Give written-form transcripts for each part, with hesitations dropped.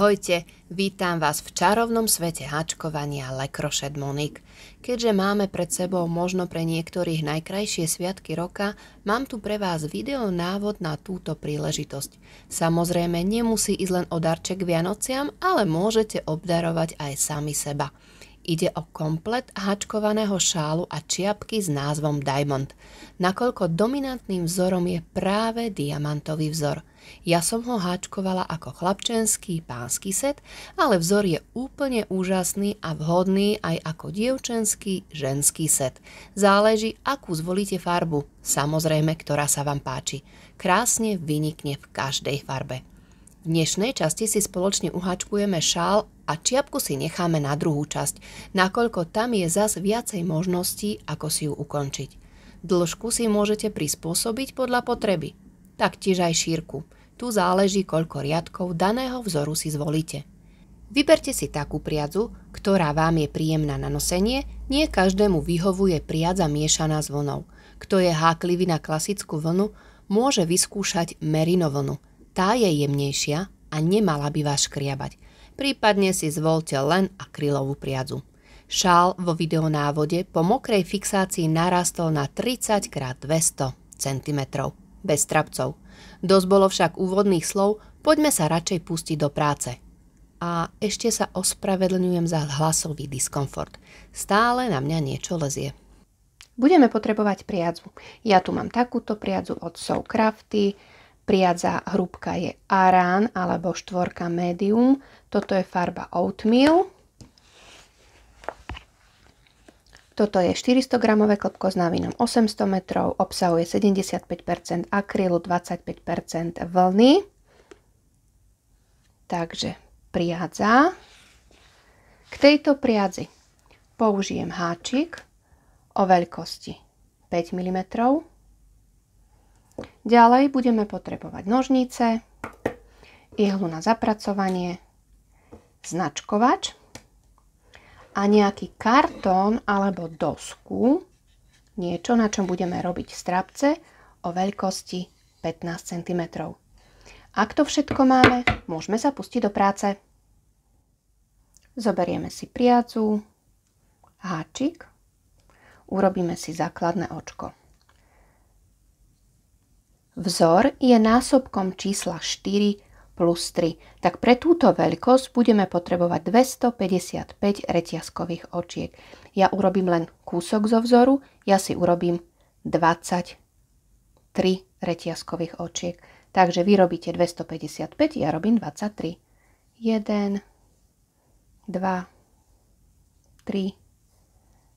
Ahojte, vítam vás v čarovnom svete háčkovania Le Crochet Monique. Keďže máme pred sebou možno pre niektorých najkrajšie sviatky roka, mám tu pre vás video návod na túto príležitosť. Samozrejme nemusí ísť len o darček Vianociam, ale môžete obdarovať aj sami seba. Ide o komplet háčkovaného šálu a čiapky s názvom Diamond, nakoľko dominantným vzorom je práve diamantový vzor. Ja som ho háčkovala ako chlapčenský pánsky set, ale vzor je úplne úžasný a vhodný aj ako dievčenský ženský set. Záleží, akú zvolíte farbu, samozrejme, ktorá sa vám páči. Krásne vynikne v každej farbe. V dnešnej časti si spoločne uháčkujeme šál a čiapku si necháme na druhú časť, nakoľko tam je zas viacej možností, ako si ju ukončiť. Dĺžku si môžete prispôsobiť podľa potreby, taktiež aj šírku. Tu záleží, koľko riadkov daného vzoru si zvolíte. Vyberte si takú priadzu, ktorá vám je príjemná na nosenie, nie každému vyhovuje priadza miešaná s vlnou. Kto je háklivý na klasickú vlnu, môže vyskúšať merino vlnu. Tá je jemnejšia a nemala by vás škriabať. Prípadne si zvolte len akrylovú priadzu. Šál vo videonávode po mokrej fixácii narastol na 30 x 200 cm. Bez trapcov. Dosť bolo však úvodných slov, poďme sa radšej pustiť do práce. A ešte sa ospravedlňujem za hlasový diskomfort. Stále na mňa niečo lezie. Budeme potrebovať priadzu. Ja tu mám takúto priadzu od Sew Crafty. Priadza hrúbka je Aran alebo štvorka Medium. Toto je farba Oatmeal. Toto je 400 gramové klpko s návinom 800 metrov. Obsahuje 75% akrylu, 25% vlny. Takže priadza. K tejto priadzi použijem háčik o veľkosti 5 mm. Ďalej budeme potrebovať nožnice, ihlu na zapracovanie, značkovač a nejaký kartón alebo dosku, niečo, na čom budeme robiť strapce o veľkosti 15 cm. Ak to všetko máme, môžeme sa pustiť do práce. Zoberieme si priadzu, háčik, urobíme si základné očko. Vzor je násobkom čísla 4 plus 3, tak pre túto veľkosť budeme potrebovať 255 reťazkových očiek. Ja urobím len kúsok zo vzoru, ja si urobím 23 reťazkových očiek. Takže vy robíte 255, ja robím 23. 1, 2, 3,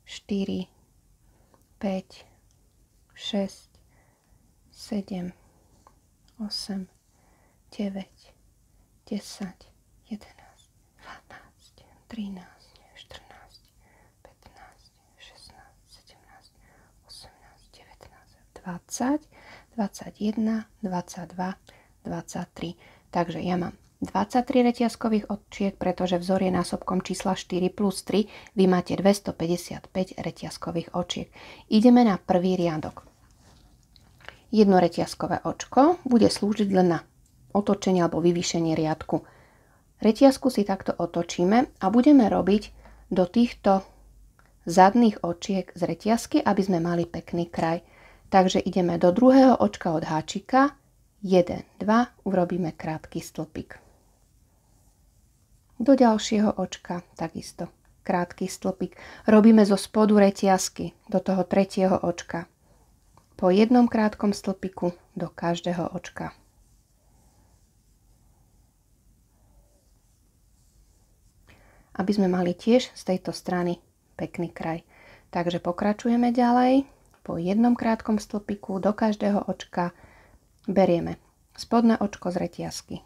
4, 5, 6, 7, 8, 9, 10, 11, 12, 13, 14, 15, 16, 17, 18, 19, 20, 21, 22, 23. Takže ja mám 23 reťazkových očiek, pretože vzor je násobkom čísla 4 plus 3. Vy máte 255 reťazkových očiek. Ideme na prvý riadok. Jedno reťazkové očko bude slúžiť len na otočenie alebo vyvýšenie riadku. Reťazku si takto otočíme a budeme robiť do týchto zadných očiek z reťazky, aby sme mali pekný kraj. Takže ideme do druhého očka od háčika. 1, 2, urobíme krátky stĺpik. Do ďalšieho očka takisto krátky stĺpik. Robíme zo spodu reťazky do toho tretieho očka. Po jednom krátkom stĺpiku do každého očka. Aby sme mali tiež z tejto strany pekný kraj. Takže pokračujeme ďalej. Po jednom krátkom stĺpiku do každého očka berieme spodné očko z reťazky.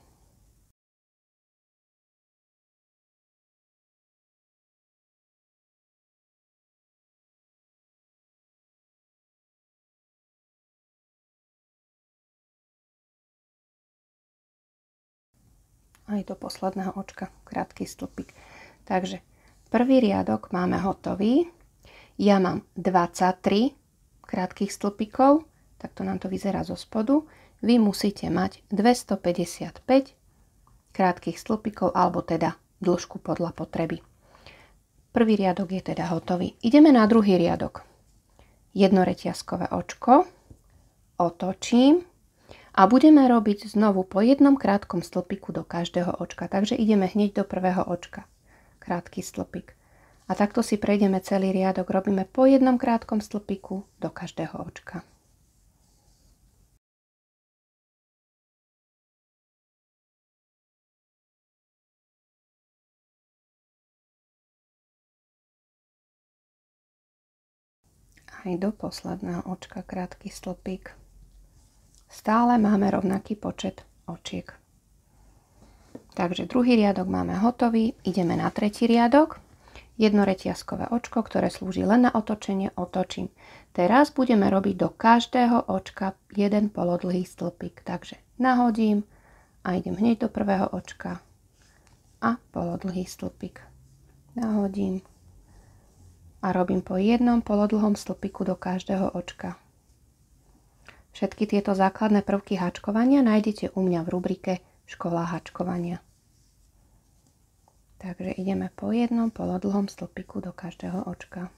Aj do posledného očka krátky stĺpik. Takže prvý riadok máme hotový. Ja mám 23 krátkych stĺpikov, takto nám to vyzerá zo spodu. Vy musíte mať 255 krátkych stĺpikov, alebo teda dĺžku podľa potreby. Prvý riadok je teda hotový. Ideme na druhý riadok. Jedno reťazkové očko, otočím a budeme robiť znovu po jednom krátkom stĺpiku do každého očka. Takže ideme hneď do prvého očka. Krátky stĺpik. A takto si prejdeme celý riadok. Robíme po jednom krátkom stĺpiku do každého očka. Aj do posledného očka krátky stĺpik. Stále máme rovnaký počet očiek. Takže druhý riadok máme hotový. Ideme na tretí riadok. Jedno reťazkové očko, ktoré slúži len na otočenie, otočím. Teraz budeme robiť do každého očka jeden polodlhý stĺpik. Takže nahodím a idem hneď do prvého očka a polodlhý stĺpik. Nahodím a robím po jednom polodlhom stĺpiku do každého očka. Všetky tieto základné prvky háčkovania nájdete u mňa v rubrike Škola háčkovania. Takže ideme po jednom polodlhom stĺpiku do každého očka.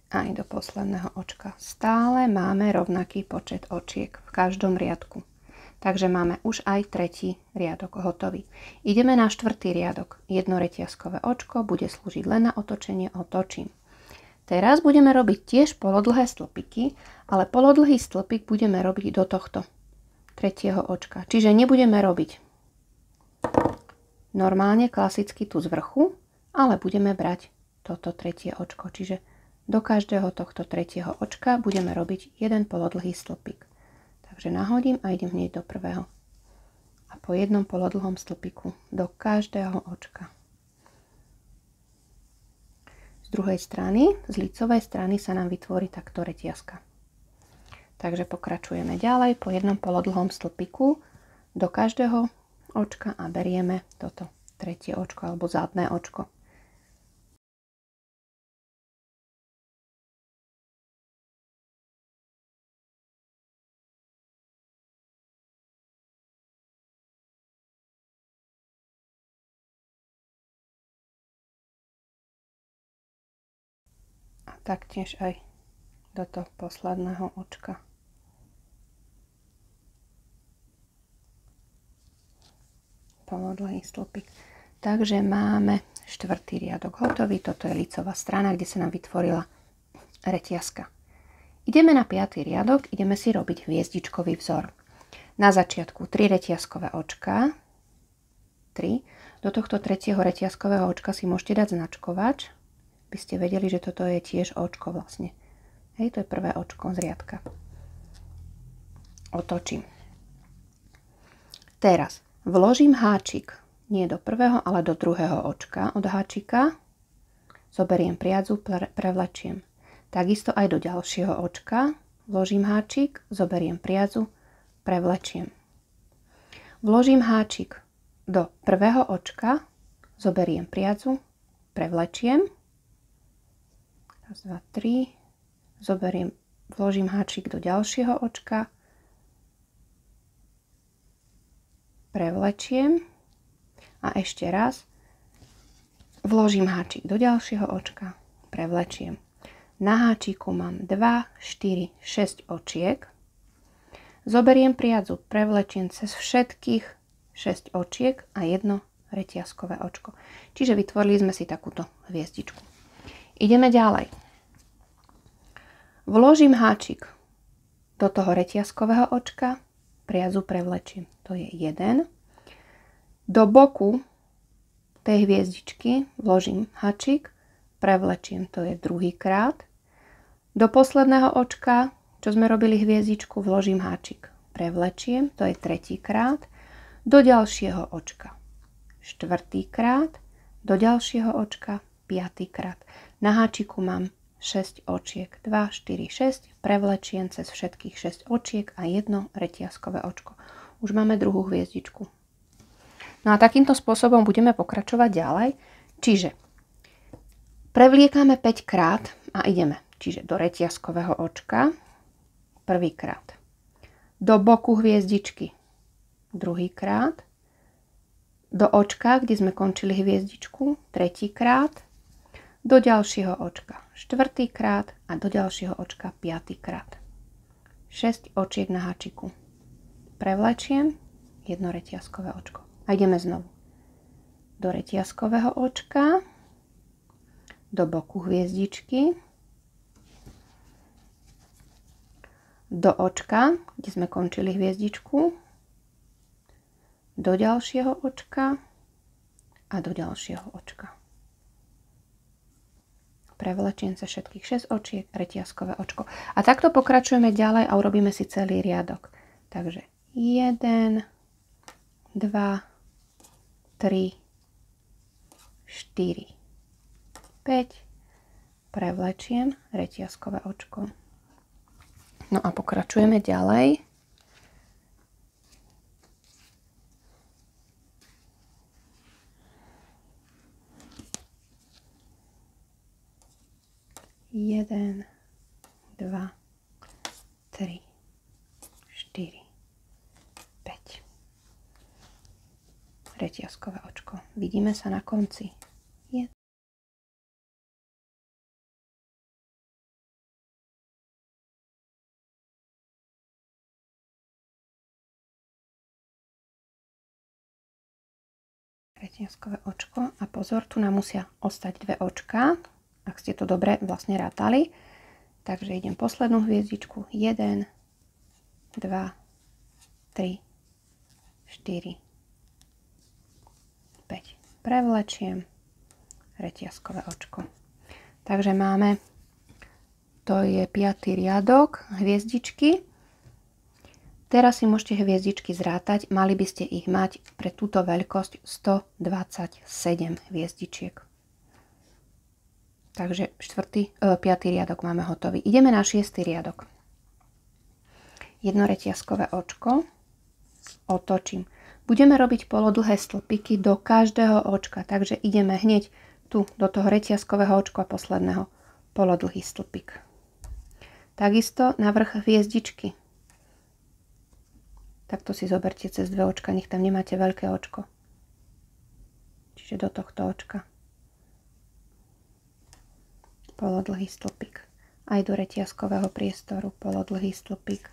Aj do posledného očka. Stále máme rovnaký počet očiek v každom riadku. Takže máme už aj tretí riadok hotový. Ideme na štvrtý riadok. Jedno reťazkové očko bude slúžiť len na otočenie, otočím. Teraz budeme robiť tiež polodlhé stĺpiky, ale polodlhý stĺpik budeme robiť do tohto tretieho očka. Čiže nebudeme robiť normálne, klasicky tu z vrchu, ale budeme brať toto tretie očko. Čiže do každého tohto tretieho očka budeme robiť jeden polodlhý stĺpik. Takže nahodím a idem hneď do prvého. A po jednom polodlhom stĺpiku do každého očka. Z druhej strany, z lícovej strany sa nám vytvorí takto reťazka. Takže pokračujeme ďalej po jednom polodlhom stĺpiku do každého očka a berieme toto tretie očko alebo zadné očko. Taktiež aj do toho posledného očka. Polodlhý stĺpik. Takže máme štvrtý riadok hotový. Toto je lícová strana, kde sa nám vytvorila reťazka. Ideme na 5. riadok, ideme si robiť hviezdičkový vzor. Na začiatku 3 reťazkové očka. 3. Do tohto tretieho reťazkového očka si môžete dať značkovač, by ste vedeli, že toto je tiež očko vlastne. Hej, to je prvé očko z riadka. Otočím. Teraz vložím háčik nie do prvého, ale do druhého očka od háčika. Zoberiem priadzu, prevlečiem. Takisto aj do ďalšieho očka vložím háčik, zoberiem priadzu, prevlečiem. Vložím háčik do prvého očka, zoberiem priadzu, prevlečiem. Raz, 2, 3. Vložím háčik do ďalšieho očka. Prevlečiem. A ešte raz. Vložím háčik do ďalšieho očka. Prevlečiem. Na háčiku mám 2, 4, 6 očiek. Zoberiem priadzu, prevlečiem cez všetkých 6 očiek a jedno reťazkové očko. Čiže vytvorili sme si takúto hviezdičku. Ideme ďalej. Vložím háčik do toho reťazkového očka, priadzu prevlečím, to je 1. Do boku tej hviezdičky vložím háčik, prevlečiem, to je druhýkrát. Do posledného očka, čo sme robili hviezdičku, vložím háčik, prevlečiem, to je tretíkrát. Do ďalšieho očka, štvrtýkrát. Do ďalšieho očka, piatýkrát. Na háčiku mám 6 očiek, 2, 4, 6, prevlečiem cez všetkých 6 očiek a jedno reťazkové očko. Už máme druhú hviezdičku. No a takýmto spôsobom budeme pokračovať ďalej. Čiže prevliekame 5 krát a ideme. Čiže do reťazkového očka prvýkrát. Do boku hviezdičky druhýkrát. Do očka, kde sme končili hviezdičku, tretíkrát. Do ďalšieho očka štvrtýkrát a do ďalšieho očka piatýkrát. 6 očiek na háčiku. Prevlečiem jedno reťazkové očko. A ideme znovu. Do reťazkového očka, do boku hviezdičky, do očka, kde sme končili hviezdičku, do ďalšieho očka a do ďalšieho očka. Prevlečiem sa všetkých 6 očiek, reťazkové očko. A takto pokračujeme ďalej a urobíme si celý riadok. Takže 1, 2, 3, 4, 5. Prevlečiem reťazkové očko. No a pokračujeme ďalej. Jeden, 2, 3, 4, 5. Reťazkové očko. Vidíme sa na konci. Reťazkové očko. A pozor, tu nám musia ostať 2 očká. Ak ste to dobre vlastne rátali. Takže idem poslednú hviezdičku. 1, 2, 3, 4, 5. Prevlečiem reťazkové očko. Takže máme, to je 5. riadok, hviezdičky. Teraz si môžete hviezdičky zrátať. Mali by ste ich mať pre túto veľkosť 127 hviezdičiek. Takže 5. riadok máme hotový. Ideme na 6. riadok. Jedno reťazkové očko. Otočím. Budeme robiť polodlhé stĺpiky do každého očka. Takže ideme hneď tu do toho reťazkového očka posledného. Polodlhý stĺpik. Takisto na vrch hviezdičky. Takto si zoberte cez 2 očka. Nech tam nemáte veľké očko. Čiže do tohto očka. Polodlhý stĺpik. Aj do reťazkového priestoru polodlhý stĺpik.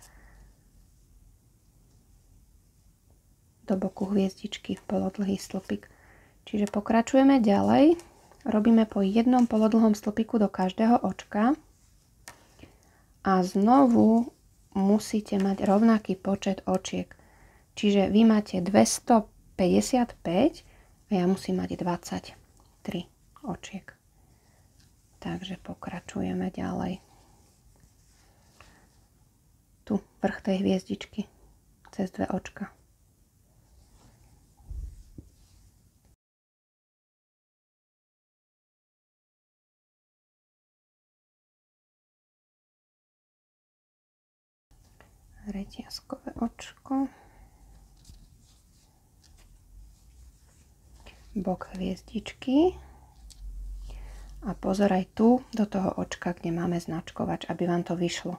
Do boku hviezdičky polodlhý stĺpik. Čiže pokračujeme ďalej. Robíme po jednom polodlhom stĺpiku do každého očka. A znovu musíte mať rovnaký počet očiek. Čiže vy máte 255 a ja musím mať 23 očiek. Takže pokračujeme ďalej. Tu vrch tej hviezdičky cez 2 očka. Reťazkové očko. Bok hviezdičky. A pozor aj tu, do toho očka, kde máme značkovač, aby vám to vyšlo.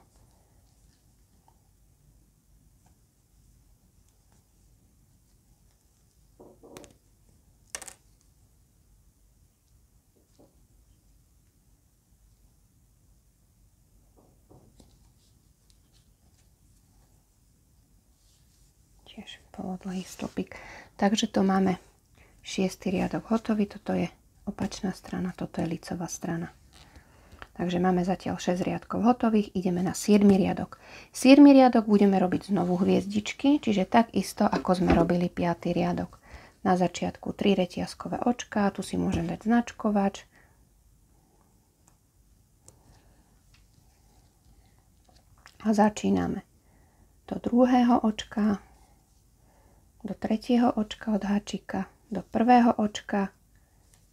Tiež polodlhý stĺpik. Takže to máme 6. riadok hotový. Toto je opačná strana, toto je licová strana. Takže máme zatiaľ 6 riadkov hotových, ideme na 7. riadok. 7. riadok budeme robiť znovu hviezdičky, čiže takisto ako sme robili 5. riadok. Na začiatku 3 reťazkové očká, tu si môžem dať značkovač. A začíname do druhého očka, do tretieho očka od háčika, do prvého očka,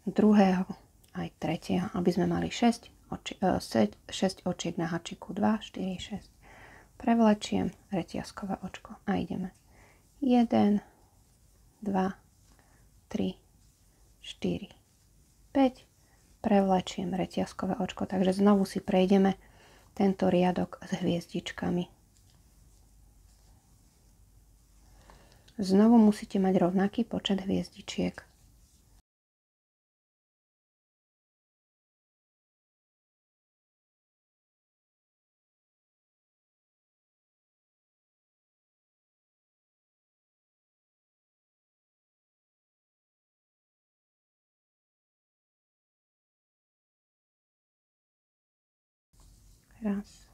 druhého aj tretieho, aby sme mali 6 očiek na háčiku. 2, 4, 6. Prevlečiem reťazkové očko a ideme. 1, 2, 3, 4, 5. Prevlečiem reťazkové očko, takže znovu si prejdeme tento riadok s hviezdičkami. Znovu musíte mať rovnaký počet hviezdičiek. Raz,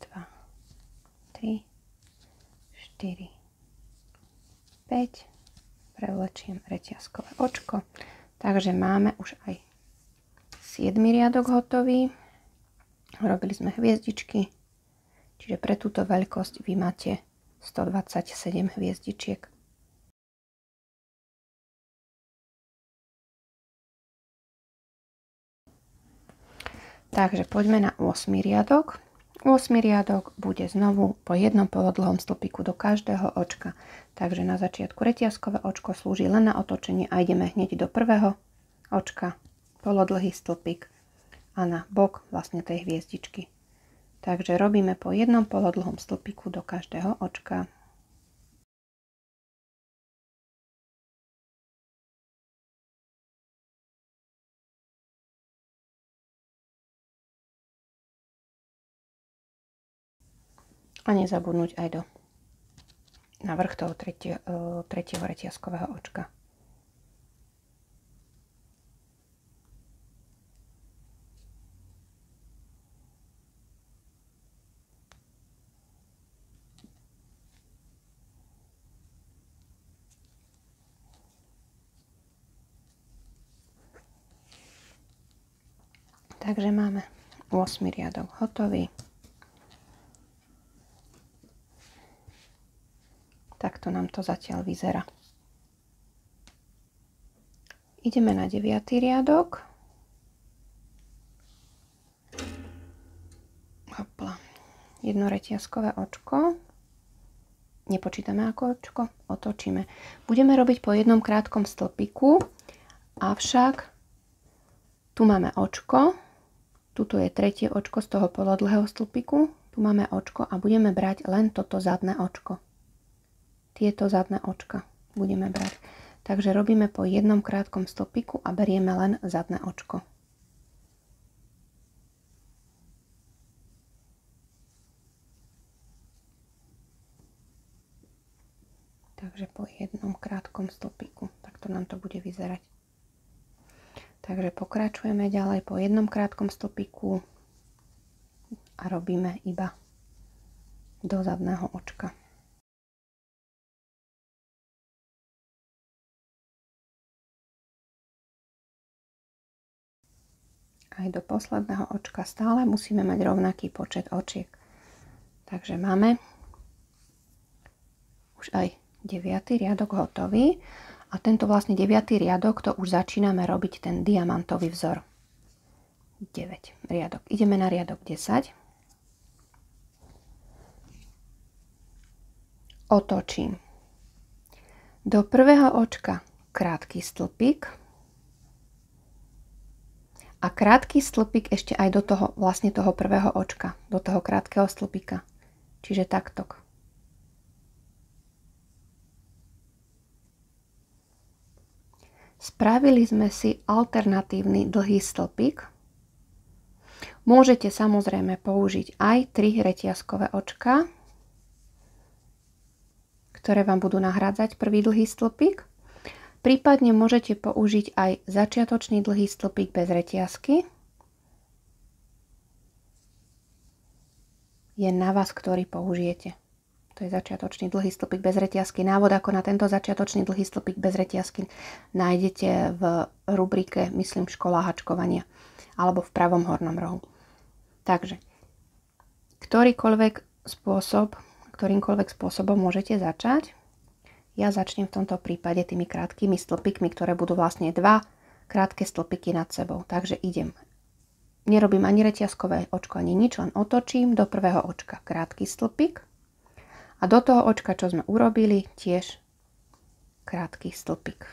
2, 3, 4, 5. Prevlečiem reťazkové očko. Takže máme už aj 7. riadok hotový. Robili sme hviezdičky. Čiže pre túto veľkosť vy máte 127 hviezdičiek. Takže poďme na 8. riadok. 8. riadok bude znovu po jednom polodlhom stĺpiku do každého očka. Takže na začiatku reťazkové očko slúži len na otočenie a ideme hneď do prvého očka, polodlhý stĺpik a na bok vlastne tej hviezdičky. Takže robíme po jednom polodlhom stĺpiku do každého očka. A nezabudnúť aj na vrch toho tretieho reťazkového očka. Takže máme 8. riadok hotový. Takto nám to zatiaľ vyzerá. Ideme na 9. riadok. Hopla. Jedno reťazkové očko. Nepočítame ako očko, otočíme. Budeme robiť po jednom krátkom stĺpiku, avšak tu máme očko. Tuto je tretie očko z toho polodlhého stĺpiku. Tu máme očko a budeme brať len toto zadné očko. Tieto zadné očka budeme brať. Takže robíme po jednom krátkom stĺpiku a berieme len zadné očko. Takže po jednom krátkom stĺpiku. Takto nám to bude vyzerať. Takže pokračujeme ďalej po jednom krátkom stĺpiku a robíme iba do zadného očka. Aj do posledného očka stále musíme mať rovnaký počet očiek. Takže máme už aj 9. riadok hotový. A tento vlastne 9. riadok, to už začíname robiť ten diamantový vzor. 9 riadok. Ideme na riadok 10. Otočím. Do prvého očka krátky stĺpik. A krátky stĺpik ešte aj do toho, vlastne toho prvého očka, do toho krátkeho stĺpika. Čiže takto. Spravili sme si alternatívny dlhý stĺpik. Môžete samozrejme použiť aj 3 reťazkové očka, ktoré vám budú nahrádzať prvý dlhý stĺpik. Prípadne môžete použiť aj začiatočný dlhý stĺpik bez reťazky. Je na vás, ktorý použijete. To je začiatočný dlhý stĺpik bez reťazky. Návod ako na tento začiatočný dlhý stĺpik bez reťazky nájdete v rubrike, myslím, škola hačkovania alebo v pravom hornom rohu. Takže ktorýmkoľvek spôsobom môžete začať. Ja začnem v tomto prípade tými krátkými stĺpikmi, ktoré budú vlastne 2 krátke stĺpiky nad sebou. Takže idem. Nerobím ani reťazkové očko, ani nič, len otočím do prvého očka krátky stĺpik. A do toho očka, čo sme urobili, tiež krátky stĺpik.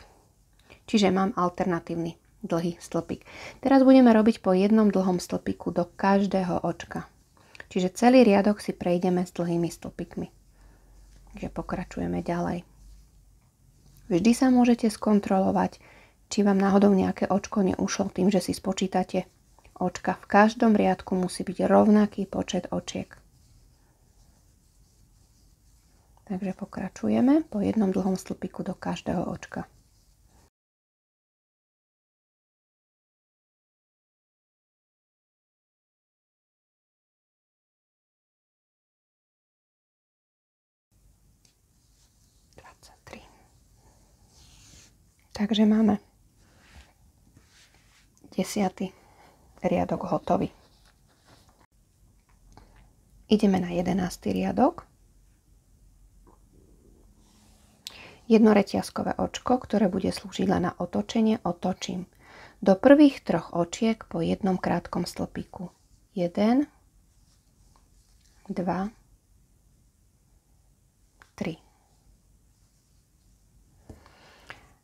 Čiže mám alternatívny dlhý stĺpik. Teraz budeme robiť po jednom dlhom stĺpiku do každého očka. Čiže celý riadok si prejdeme s dlhými stĺpikmi. Takže pokračujeme ďalej. Vždy sa môžete skontrolovať, či vám náhodou nejaké očko neušlo tým, že si spočítate očka. V každom riadku musí byť rovnaký počet očiek. Takže pokračujeme po jednom dlhom stĺpiku do každého očka. Takže máme 10. riadok hotový. Ideme na 11. riadok. Jedno reťazkové očko, ktoré bude slúžiť len na otočenie, otočím do prvých 3 očiek po jednom krátkom stĺpiku. 1, 2, 3.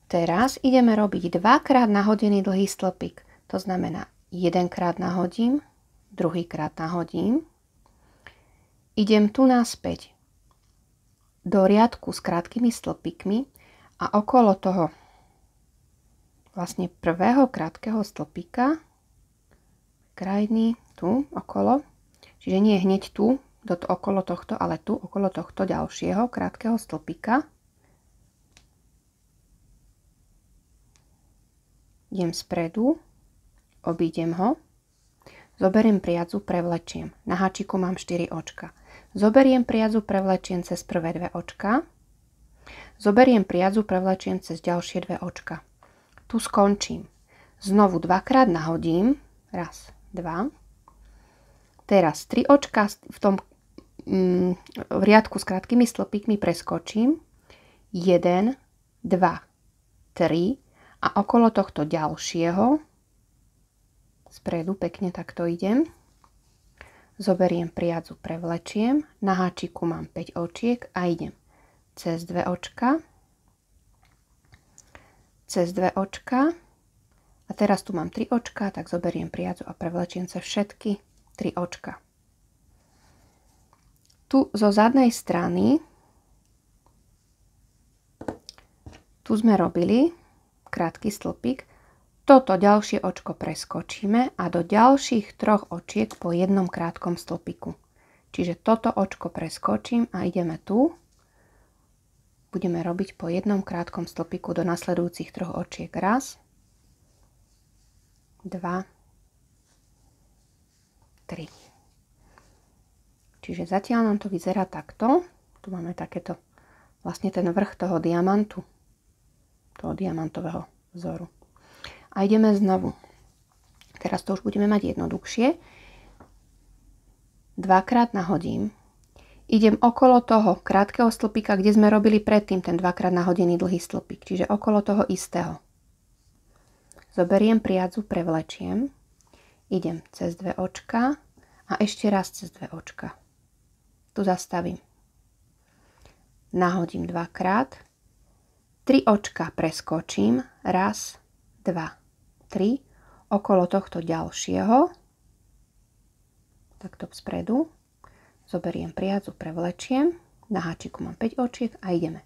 Teraz ideme robiť 2-krát nahodený dlhý stĺpik. To znamená 1-krát nahodím, 2-krát nahodím. Idem tu naspäť do riadku s krátkými stĺpikmi a okolo toho vlastne prvého krátkeho stĺpika krajný tu okolo, čiže nie hneď tu okolo tohto, ale tu okolo tohto ďalšieho krátkeho stĺpika. Idem spredu, obídem ho, zoberiem priadzu, prevlečiem. Na háčiku mám 4 očka. Zoberiem priadzu, prevlečiem cez prvé 2 očka. Zoberiem priadzu, prevlečiem cez ďalšie 2 očka. Tu skončím. Znovu 2-krát nahodím. 1, 2. Teraz 3 očka v tom v riadku s krátkými stĺpikmi preskočím. 1, 2, 3. A okolo tohto ďalšieho spredu pekne takto idem. Zoberiem priadzu, prevlečiem. Na háčiku mám 5 očiek a idem cez 2 očka. Cez 2 očka. A teraz tu mám 3 očka, tak zoberiem priadzu a prevlečiem cez všetky 3 očka. Tu zo zadnej strany tu sme robili krátky stĺpik. Toto ďalšie očko preskočíme a do ďalších 3 očiek po jednom krátkom stĺpiku. Čiže toto očko preskočím a ideme tu. Budeme robiť po jednom krátkom stĺpiku do nasledujúcich 3 očiek. 1, 2, 3. Čiže zatiaľ nám to vyzerá takto. Tu máme takéto, vlastne ten vrch toho diamantu, toho diamantového vzoru. A ideme znovu. Teraz to už budeme mať jednoduchšie. 2-krát nahodím. Idem okolo toho krátkeho stĺpika, kde sme robili predtým ten 2-krát nahodený dlhý stĺpik. Čiže okolo toho istého. Zoberiem priadzu, prevlečiem. Idem cez 2 očka a ešte raz cez 2 očka. Tu zastavím. Nahodím 2-krát. 3 očka preskočím. 1, 2, 3. Okolo tohto ďalšieho. Takto spredu. Zoberiem priadzu, prevlečiem. Na háčiku mám 5 očiek a ideme.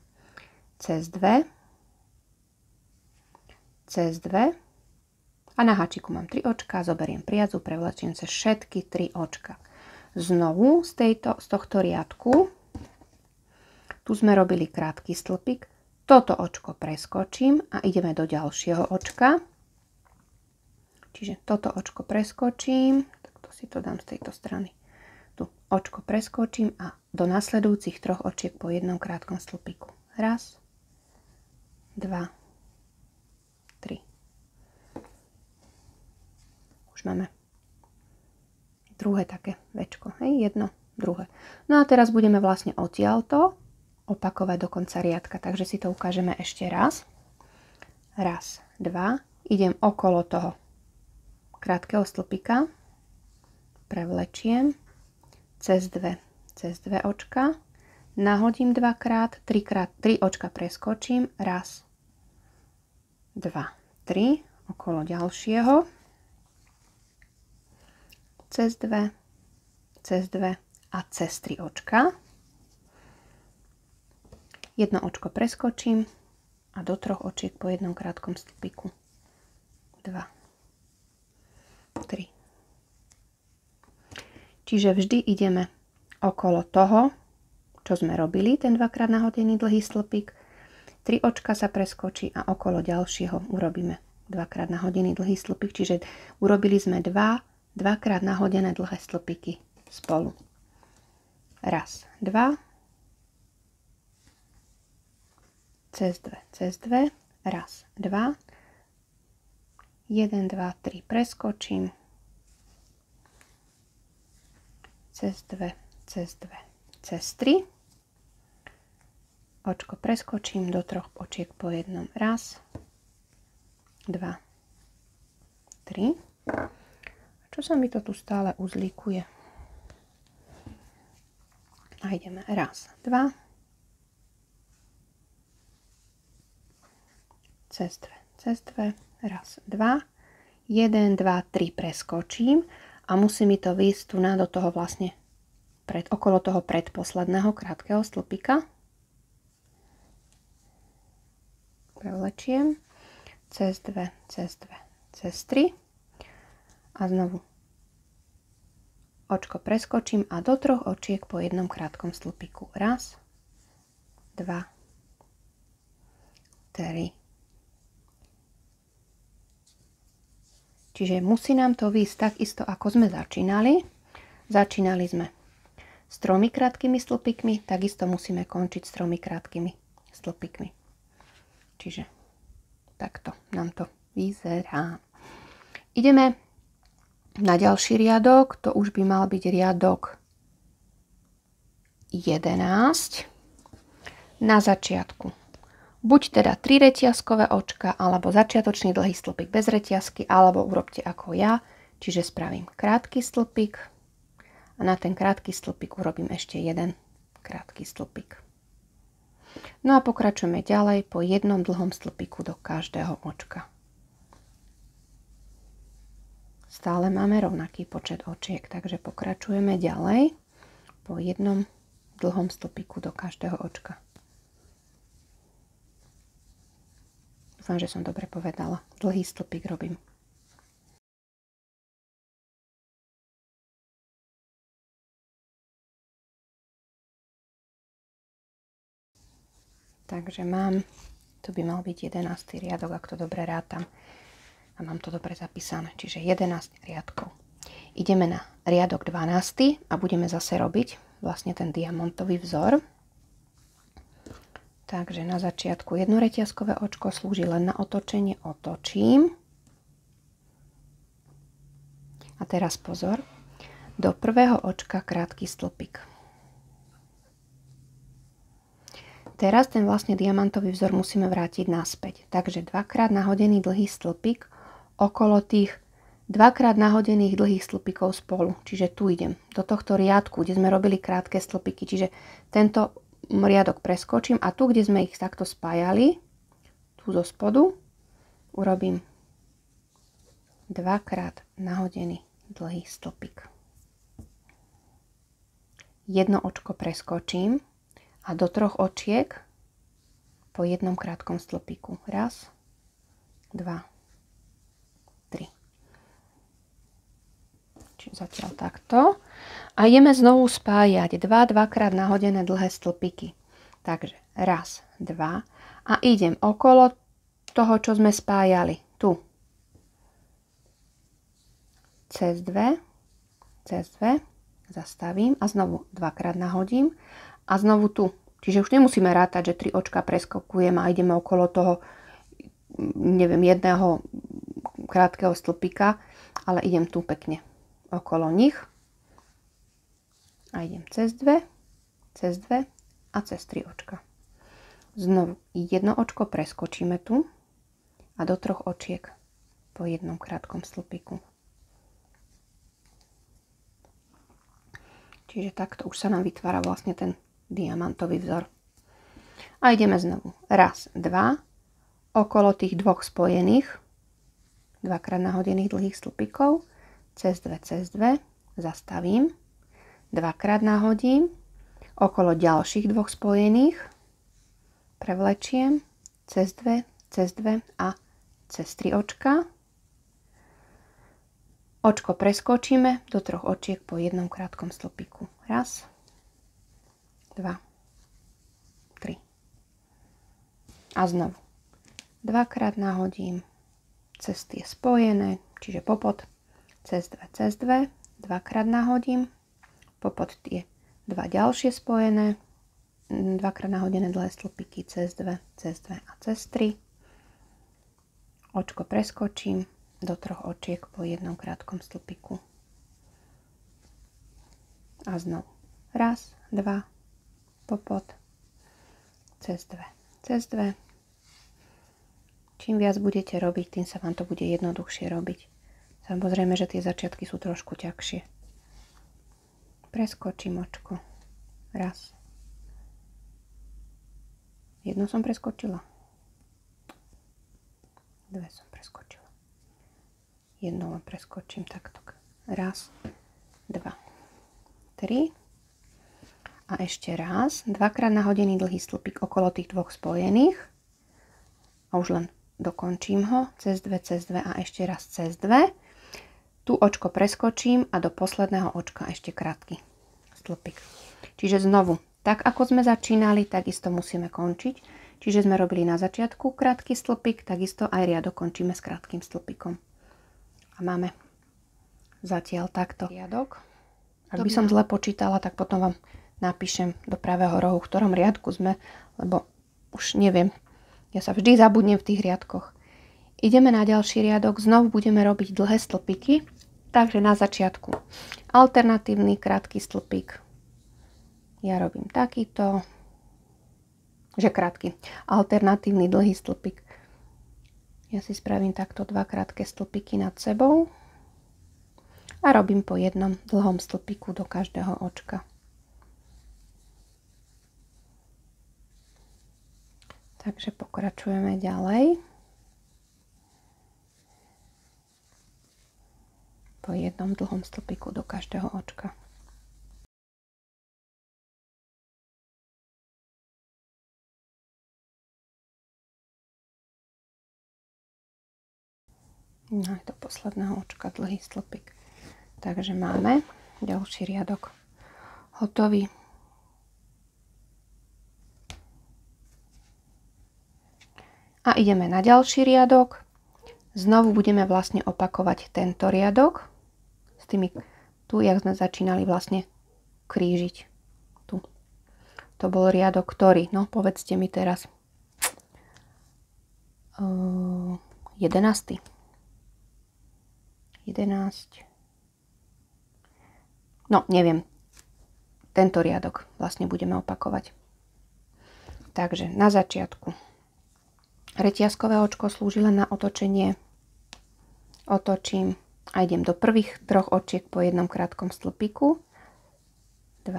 Cez 2. Cez 2. A na háčiku mám 3 očka. Zoberiem priadzu, prevlečiem cez všetky 3 očka. Znovu z tohto riadku. Tu sme robili krátky stĺpik. Toto očko preskočím a ideme do ďalšieho očka. Čiže toto očko preskočím. Takto si to dám z tejto strany. Tu očko preskočím a do nasledujúcich 3 očiek po jednom krátkom stĺpiku. 1, 2, 3. Už máme druhé také väčko. Hej, jedno, druhé. No a teraz budeme vlastne odtiaľto opakovať do konca riadka. Takže si to ukážeme ešte raz. 1, 2. Idem okolo toho krátkeho stĺpika. Prevlečiem cez 2 očka. nahodím dvakrát, 3 očka preskočím, raz, 2, 3, okolo ďalšieho, cez 2 a cez 3 očka. Jedno očko preskočím a do 3 očiek po jednom krátkom stĺpiku. 2, 3. Čiže vždy ideme okolo toho, čo sme robili, ten dvakrát nahodený dlhý stĺpik. 3 očka sa preskočí a okolo ďalšieho urobíme dvakrát nahodený dlhý stĺpik. Čiže urobili sme dvakrát nahodené dlhé stĺpiky spolu. Raz, 2, cez 2, raz, 2, 1, 2, 3 preskočím, cez 2, cez 3, očko preskočím, do 3 očiek po jednom, raz, 2, 3. Čo sa mi to tu stále uzlíkuje? A ideme raz, 2, cez 2, raz, 2, 1, 2, 3 preskočím a musí mi to výjsť tu do toho vlastne okolo toho predposledného krátkeho stĺpika. Prevlečiem cez 2, cez 3 a znovu očko preskočím a do 3 očiek po jednom krátkom stĺpiku. Raz, 2, 3. Čiže musí nám to výjsť takisto, ako sme začínali. Začínali sme s 3 krátkými stĺpikmi, takisto musíme končiť s 3 krátkými stĺpikmi. Čiže takto nám to vyzerá. Ideme na ďalší riadok, to už by mal byť riadok 11. Na začiatku buď teda 3 reťazkové očka, alebo začiatočný dlhý stĺpik bez reťazky, alebo urobte ako ja, čiže spravím krátky stĺpik a na ten krátky stĺpik urobím ešte jeden krátky stĺpik. No a pokračujeme ďalej po jednom dlhom stĺpiku do každého očka. Stále máme rovnaký počet očiek, takže pokračujeme ďalej po jednom dlhom stĺpiku do každého očka. Dúfam, že som dobre povedala. Dlhý stĺpik robím. Takže mám, tu by mal byť 11. riadok, ak to dobre rátam. A mám to dobre zapísané, čiže 11 riadkov. Ideme na riadok 12. a budeme zase robiť vlastne ten diamantový vzor. Takže na začiatku jedno reťazkové očko slúži len na otočenie, otočím. A teraz pozor, do prvého očka krátky stĺpik. Teraz ten vlastne diamantový vzor musíme vrátiť naspäť. Takže dvakrát nahodený dlhý stĺpik okolo tých dvakrát nahodených dlhých stĺpikov spolu. Čiže tu idem do tohto riadku, kde sme robili krátke stĺpiky. Čiže tento riadok preskočím a tu, kde sme ich takto spájali, tu zo spodu, urobím dvakrát nahodený dlhý stĺpik. Jedno očko preskočím a do 3 očiek po jednom krátkom stĺpiku. Raz, 2, 3. Čiže zatiaľ takto. A ideme znovu spájať dvakrát nahodené dlhé stĺpiky. Takže raz, 2 a idem okolo toho, čo sme spájali. Tu. Cez 2, zastavím a znovu dvakrát nahodím a znovu tu. Čiže už nemusíme rátať, že 3 očka preskokujem a ideme okolo toho, neviem, jedného krátkeho stĺpika, ale idem tu pekne okolo nich a idem cez 2 a cez 3 očka. Znovu jedno očko preskočíme tu a do 3 očiek po jednom krátkom stĺpiku. Čiže takto už sa nám vytvára vlastne ten diamantový vzor. A ideme znovu. Raz, dva, okolo tých dvoch spojených, dvakrát nahodených dlhých stĺpikov, cez dve, zastavím, dvakrát nahodím, okolo ďalších dvoch spojených, prevlečiem, cez dve a cez 3 očka. Očko preskočíme do 3 očiek po jednom krátkom stĺpiku. Raz, 2, 3. A znovu. Dvakrát nahodím cez tie spojené, čiže popod, cez dve, dvakrát nahodím, popod tie dva ďalšie spojené, dvakrát nahodené dlhé stĺpiky, cez dve a cez 3. Očko preskočím do 3 očiek po jednom krátkom stĺpiku. A znovu. Raz, 2, popod, cez dve. Čím viac budete robiť, tým sa vám to bude jednoduchšie robiť. Samozrejme, že tie začiatky sú trošku ťažšie. Preskočím očko. Raz. Jedno som preskočila. Dve som preskočila. Jedno len preskočím takto. Raz, 2, 3. A ešte raz. Dvakrát nahodený dlhý stĺpik okolo tých dvoch spojených. A už len dokončím ho. Cez dve a ešte raz cez 2. Tu očko preskočím a do posledného očka ešte krátky stĺpik. Čiže znovu, tak ako sme začínali, takisto musíme končiť. Čiže sme robili na začiatku krátky stĺpik, takisto aj riadok končíme s krátkym stĺpikom. A máme zatiaľ takto riadok. Ak by som zle počítala, tak potom vám napíšem do pravého rohu, v ktorom riadku sme, lebo už neviem. Ja sa vždy zabudnem v tých riadkoch. Ideme na ďalší riadok, znovu budeme robiť dlhé stĺpiky. Takže na začiatku alternatívny krátky stĺpik. Ja robím takýto, že krátky. Alternatívny dlhý stĺpik. Ja si spravím takto 2 krátke stĺpiky nad sebou a robím po jednom dlhom stĺpiku do každého očka. Takže pokračujeme ďalej. Po jednom dlhom stĺpiku do každého očka. No aj do posledného očka dlhý stĺpik. Takže máme ďalší riadok hotový. A ideme na ďalší riadok. Znovu budeme vlastne opakovať tento riadok. S tými, tu, jak sme začínali vlastne krížiť. Tu. To bol riadok, ktorý, no povedzte mi teraz. 11. No, neviem. Tento riadok vlastne budeme opakovať. Takže na začiatku reťazkové očko slúži len na otočenie. Otočím a idem do prvých 3 očiek po jednom krátkom stĺpiku. 2,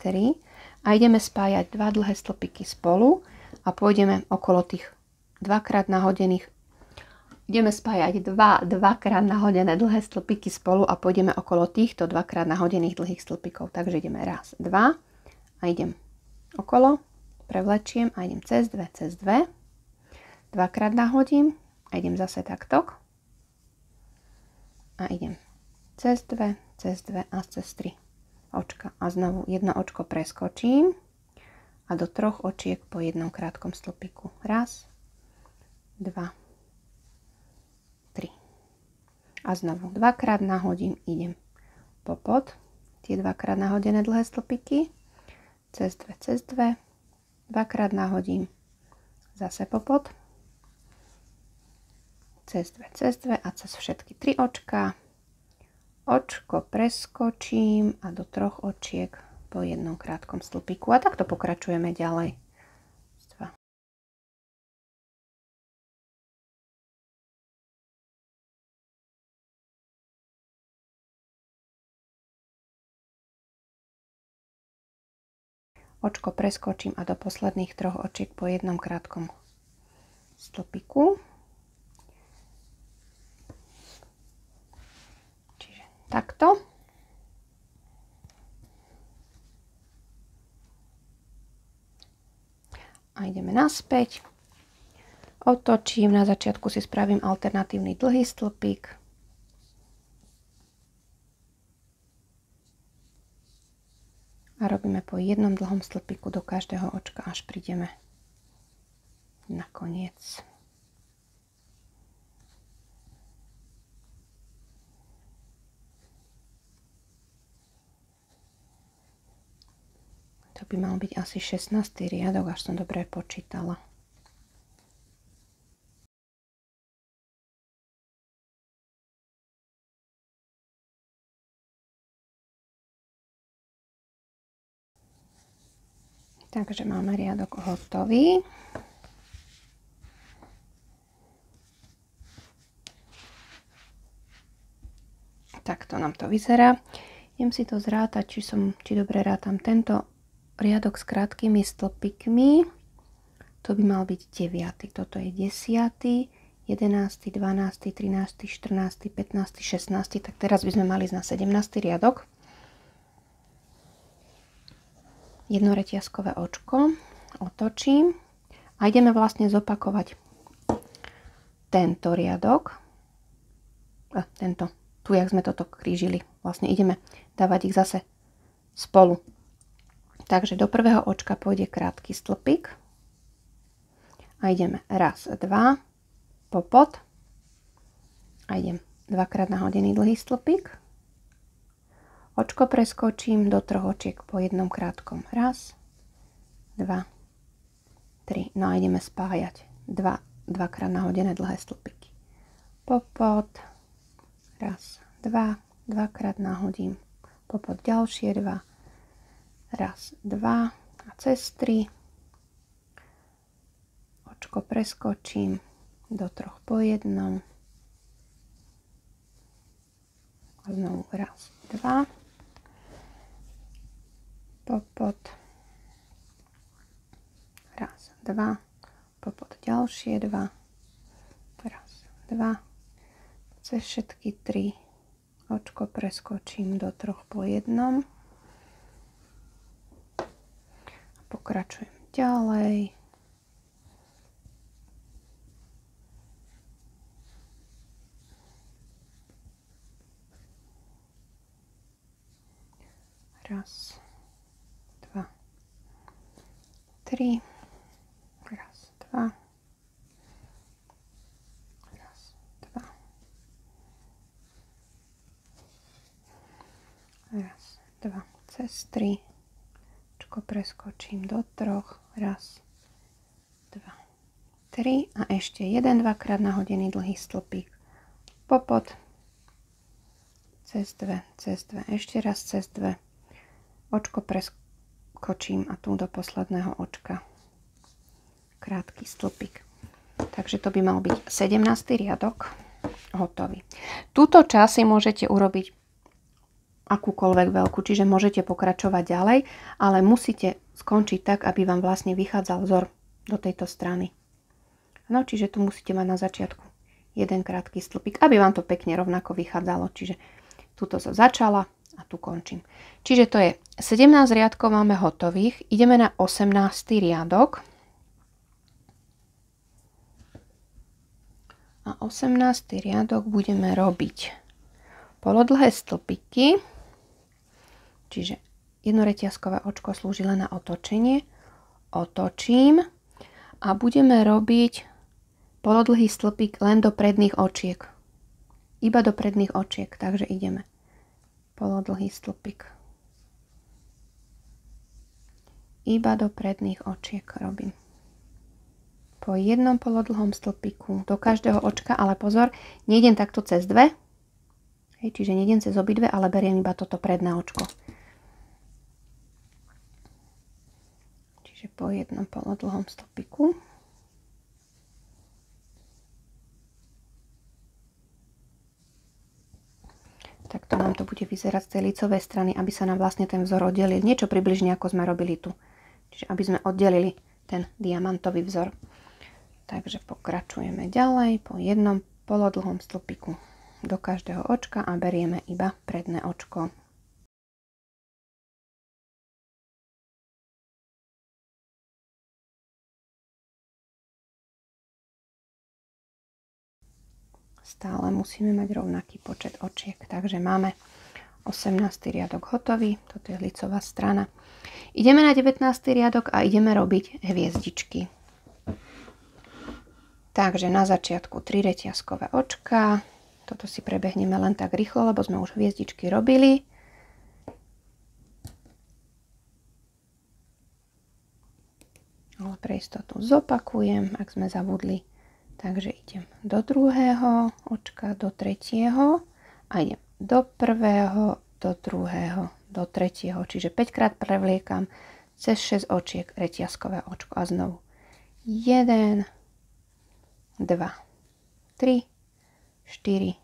3. A ideme spájať 2 dlhé stĺpiky spolu a pôjdeme okolo tých dvakrát nahodených. Ideme spájať 2 dvakrát nahodené dlhé stĺpiky spolu a pôjdeme okolo týchto 2-krát nahodených dlhých stĺpikov. Takže ideme raz, 2 a idem okolo, prevlečiem a idem cez 2, 2-krát nahodím a idem zase takto. A idem cez 2 a cez 3 očka. A znovu jedno očko preskočím a do 3 očiek po jednom krátkom stĺpiku. Raz, 2, 3. A znovu 2-krát nahodím, idem popod, tie 2-krát nahodené dlhé stĺpiky, cez 2, 2-krát nahodím, zase popod, cez 2 a cez všetky 3 očka, očko preskočím a do 3 očiek po jednom krátkom stĺpiku. A takto pokračujeme ďalej. očko preskočím a do posledných 3 očiek po jednom krátkom stĺpiku. Čiže takto. A ideme naspäť. Otočím, na začiatku si spravím alternatívny dlhý stĺpik. A robíme po jednom dlhom stĺpiku do každého očka, až prídeme na koniec. To by mal byť asi 16. riadok, až som dobre počítala. Takže máme riadok hotový. Takto nám to vyzerá. Idem si to zrátať, či dobre rátam tento riadok s krátkými stĺpikmi. To by mal byť 9. Toto je 10., 11., 12., 13., 14., 15., 16. Tak teraz by sme mali ísť na 17. riadok. Jednoreťazkové očko. Otočím. A ideme vlastne zopakovať tento riadok. Tento. Tu, jak sme toto krížili. Vlastne ideme dávať ich zase spolu. Takže do prvého očka pôjde krátky stĺpik. A ideme raz, dva, popod. A idem dvakrát nahodený dlhý stĺpik. Očko preskočím do 3 očiek po jednom krátkom. Raz, dva, 3. No a ideme spájať dvakrát nahodené dlhé stĺpiky. Popod. Raz, dva, dvakrát nahodím. Popod ďalšie 2. Raz, 2 a cez 3. Očko preskočím do 3 po jednom. A znovu raz, 2. Popod. Raz, 2. Popod ďalšie 2. Raz, 2. Cez všetky 3. Očko preskočím do 3 po jednom. Pokračujem ďalej. Raz, 2, 3. Raz, 2. Raz, 2. Raz, 2. Cez 3. Preskočím do 3. Raz, 2, 3. A ešte 1 dvakrát nahodený dlhý stĺpik. Popod. Cez 2, cez 2. Ešte raz cez 2. Očko preskočím a tu do posledného očka. Krátky stĺpik. Takže to by mal byť 17. riadok. Hotový. Túto časť si môžete urobiť akúkoľvek veľkú, čiže môžete pokračovať ďalej, ale musíte skončiť tak, aby vám vlastne vychádzal vzor do tejto strany. No, čiže tu musíte mať na začiatku jeden krátky stĺpik, aby vám to pekne rovnako vychádzalo. Čiže tuto som začala a tu končím. Čiže to je 17 riadkov máme hotových. Ideme na 18. riadok. A 18. riadok budeme robiť polodlhé stĺpiky. Čiže jednoreťazkové očko slúži len na otočenie. Otočím a budeme robiť polodlhý stĺpik len do predných očiek. Iba do predných očiek, takže ideme. Polodlhý stĺpik. Iba do predných očiek robím. Po jednom polodlhom stĺpiku do každého očka, ale pozor, nejdem takto cez 2. Čiže nejdem cez obidve, ale beriem iba toto predné očko. Čiže po jednom polodlhom stĺpiku. Takto nám to bude vyzerať z tej lícovej strany, aby sa nám vlastne ten vzor oddelil. Niečo približne ako sme robili tu Čiže aby sme oddelili ten diamantový vzor. Takže pokračujeme ďalej po jednom polodlhom stĺpiku do každého očka a berieme iba predné očko. Stále musíme mať rovnaký počet očiek, takže máme 18. riadok hotový, toto je licová strana. Ideme na 19. riadok a ideme robiť hviezdičky. Takže na začiatku 3 reťazkové očka, toto si prebehneme len tak rýchlo, lebo sme už hviezdičky robili. Ale pre istotu zopakujem, ak sme zabudli. Takže idem do druhého očka, do tretieho a idem do prvého, do druhého, do tretieho. Čiže 5 krát prevliekam cez 6 očiek reťazkové očko a znovu 1, 2, 3, 4,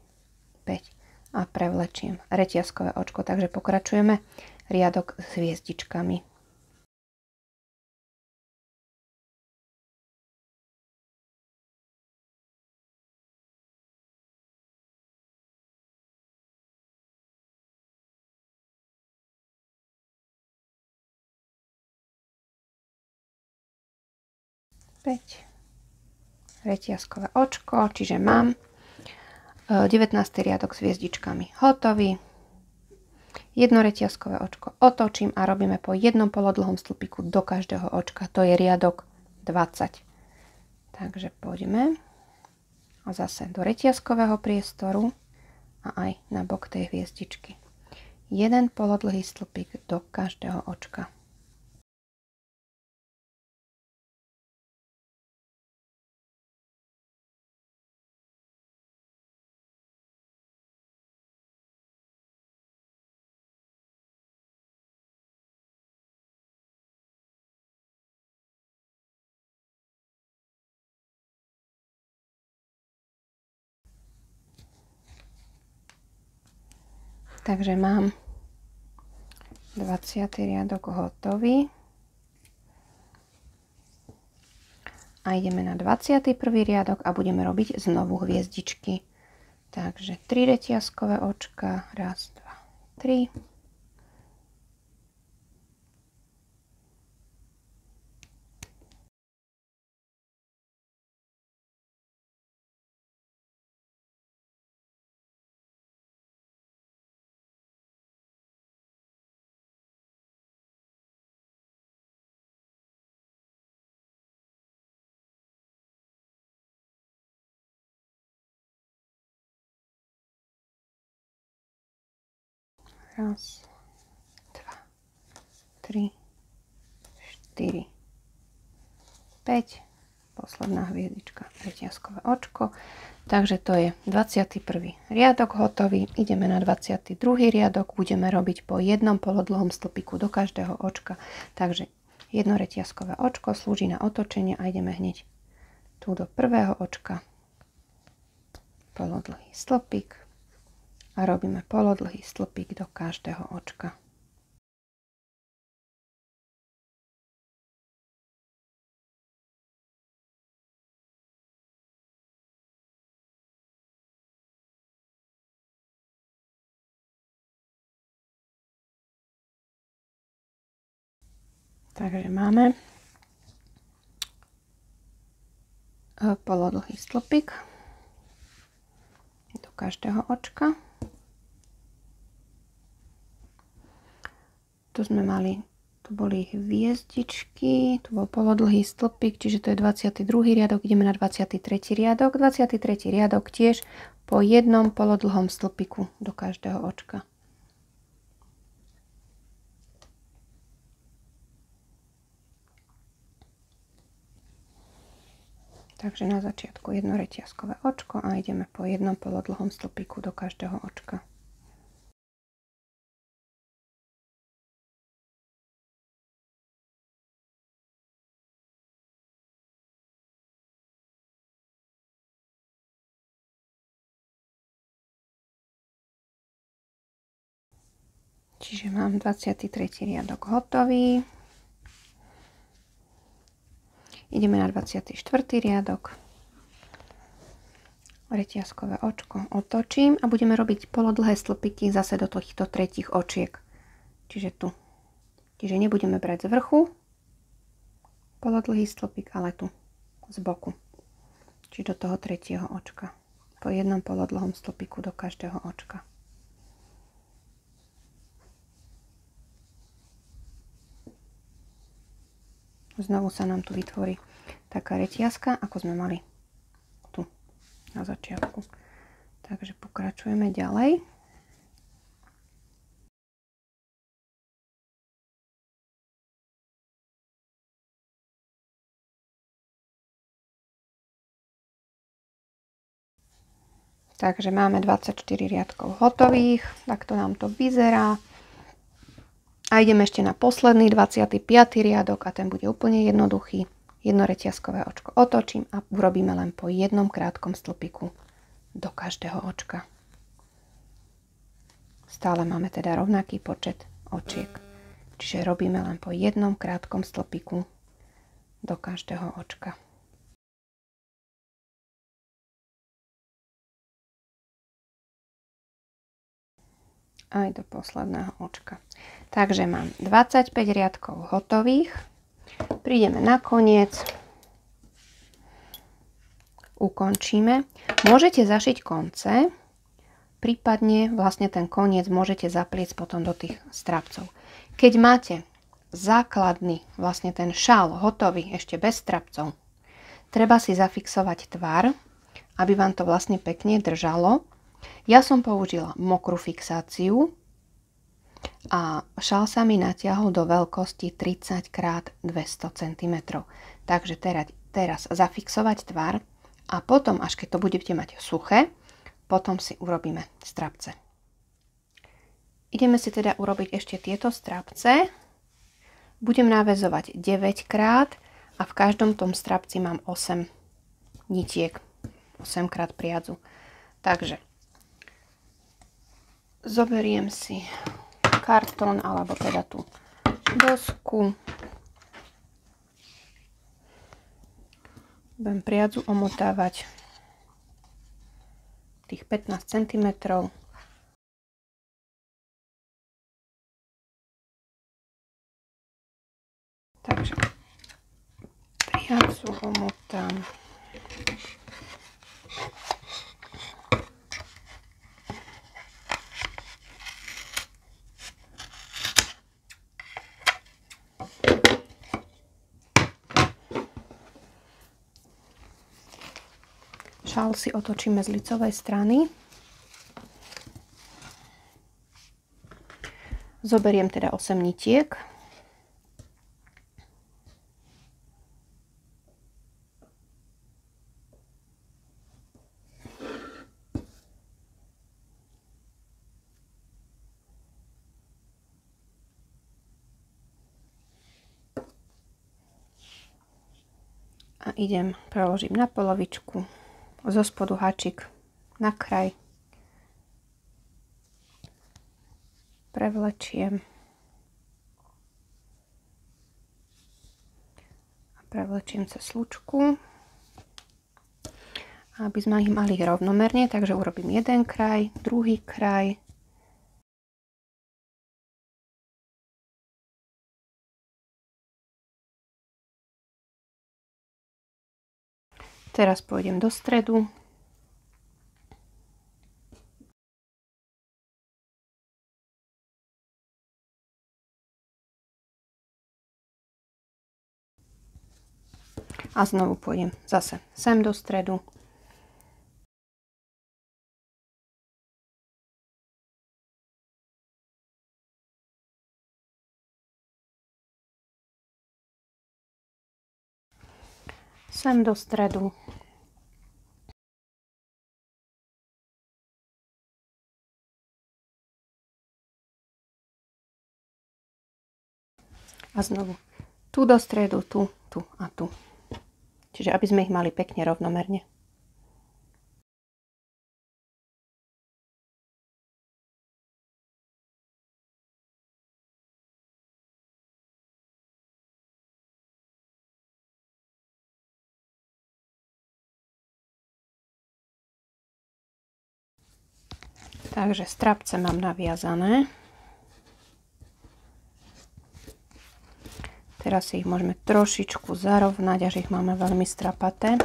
5 a prevlečiem reťazkové očko. Takže pokračujeme riadok s hviezdičkami. Reťazkové očko, čiže mám 19. riadok s hviezdičkami hotový. Jedno reťazkové očko otočím a robíme po jednom polodlhom stĺpiku do každého očka. To je riadok 20. Takže poďme a zase do reťazkového priestoru a aj na bok tej hviezdičky. Jeden polodlhý stĺpik do každého očka. Takže mám 20. riadok hotový. A ideme na 21. riadok a budeme robiť znovu hviezdičky. Takže 3 reťazkové očka. 1, 2, 3. Raz, 2, 3, 4, 5. Posledná hviezdička, reťazkové očko. Takže to je 21. riadok hotový. Ideme na 22. riadok. Budeme robiť po jednom polodlhom stĺpiku do každého očka. Takže jedno reťazkové očko slúži na otočenie a ideme hneď tu do prvého očka. Polodlhý stĺpik. A robíme polodlhý stĺpik do každého očka. Takže máme polodlhý stĺpik do každého očka. Tu sme mali, tu boli hviezdičky, tu bol polodlhý stĺpik, čiže to je 22. riadok, ideme na 23. riadok. 23. riadok tiež po jednom polodlhom stĺpiku do každého očka. Takže na začiatku jedno reťazkové očko a ideme po jednom polodlhom stĺpiku do každého očka. Čiže mám 23. riadok hotový. Ideme na 24. riadok. Reťazkové očko otočím a budeme robiť polodlhé stĺpiky zase do týchto tretích očiek. Čiže tu. Čiže nebudeme brať z vrchu polodlhý stĺpik, ale tu z boku. Čiže do toho tretieho očka. Po jednom polodlhom stĺpiku do každého očka. Znovu sa nám tu vytvorí taká reťazka, ako sme mali tu na začiatku. Takže pokračujeme ďalej. Takže máme 24 riadkov hotových, takto nám to vyzerá. A ideme ešte na posledný 25. riadok a ten bude úplne jednoduchý. Jedno reťazkové očko otočím a urobíme len po jednom krátkom stĺpiku do každého očka. Stále máme teda rovnaký počet očiek. Čiže robíme len po jednom krátkom stĺpiku do každého očka. Aj do posledného očka. Takže mám 25 riadkov hotových. Prídeme na koniec. Ukončíme. Môžete zašiť konce, prípadne vlastne ten koniec môžete zapliecť potom do tých strapcov. Keď máte základný, vlastne ten šál hotový, ešte bez strapcov, treba si zafixovať tvar, aby vám to vlastne pekne držalo. Ja som použila mokrú fixáciu a šál sa mi natiahol do veľkosti 30 x 200 cm. Takže teraz zafixovať tvar a potom, až keď to budete mať suché, potom si urobíme strapce. Ideme si teda urobiť ešte tieto strapce. Budem naväzovať 9 krát a v každom tom strapci mám 8 nitiek, 8 krát priadzu. Takže zoberiem si kartón, alebo teda tú dosku. Budem priadzu omotávať tých 15 cm. Takže priadzu omotám. Šál si otočíme z licovej strany. Zoberiem teda 8 nitiek. A preložím na polovičku. Zo spodu háčik na kraj, prevlečiem a prevlečiem cez slučku, aby sme ich mali rovnomerne, takže urobím jeden kraj, druhý kraj, teraz pôjdem do stredu. A znovu pôjdem zase sem do stredu. Sem do stredu. A znovu tu do stredu, tu a tu. Čiže aby sme ich mali pekne rovnomerne. Takže strapce mám naviazané. Teraz si ich môžeme trošičku zarovnať, až ich máme veľmi strapaté.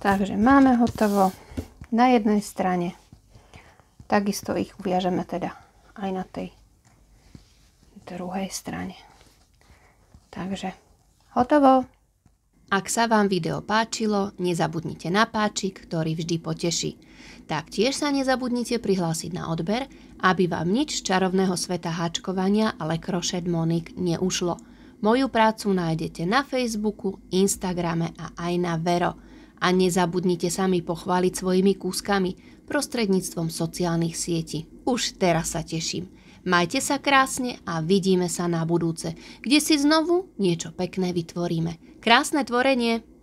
Takže máme hotovo na jednej strane. Takisto ich uviažeme teda aj na tej druhej strane. Takže hotovo. Ak sa vám video páčilo, nezabudnite na páčik, ktorý vždy poteší. Taktiež sa nezabudnite prihlásiť na odber, aby vám nič z čarovného sveta háčkovania a Le Crochet Monique neušlo. Moju prácu nájdete na Facebooku, Instagrame a aj na Vero. A nezabudnite sa mi pochváliť svojimi kúskami prostredníctvom sociálnych sietí. Už teraz sa teším. Majte sa krásne a vidíme sa na budúce, kde si znovu niečo pekné vytvoríme. Krásne tvorenie!